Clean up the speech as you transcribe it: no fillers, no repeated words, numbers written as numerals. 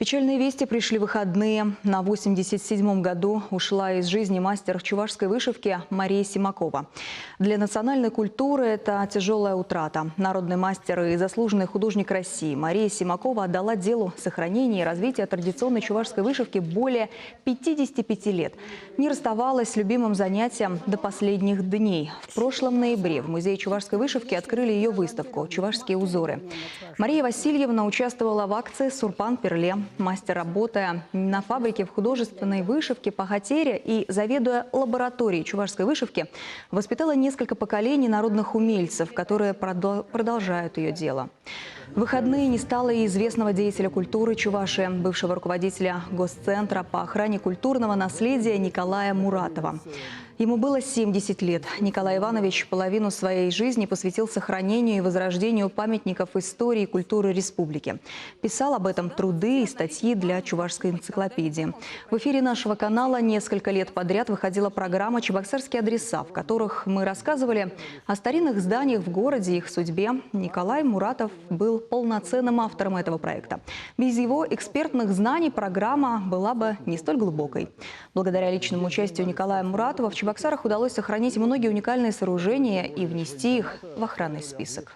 Печальные вести пришли в выходные. На 87-м году ушла из жизни мастер чувашской вышивки Мария Симакова. Для национальной культуры это тяжелая утрата. Народный мастер и заслуженный художник России Мария Симакова отдала делу сохранения и развития традиционной чувашской вышивки более 55 лет. Не расставалась с любимым занятием до последних дней. В прошлом ноябре в Музее чувашской вышивки открыли ее выставку «Чувашские узоры». Мария Васильевна участвовала в акции «Сурпан Перле». Мастер, работая на фабрике в художественной вышивке по хатере и заведуя лабораторией чувашской вышивки, воспитала несколько поколений народных умельцев, которые продолжают ее дело. В выходные не стало и известного деятеля культуры Чувашии, бывшего руководителя Госцентра по охране культурного наследия Николая Муратова. Ему было 70 лет. Николай Иванович половину своей жизни посвятил сохранению и возрождению памятников истории и культуры республики. Писал об этом труды и статьи для Чувашской энциклопедии. В эфире нашего канала несколько лет подряд выходила программа «Чебоксарские адреса», в которых мы рассказывали о старинных зданиях в городе и их судьбе. Николай Муратов был полноценным автором этого проекта. Без его экспертных знаний программа была бы не столь глубокой. Благодаря личному участию Николая Муратова в Чебоксарах удалось сохранить многие уникальные сооружения и внести их в охранный список.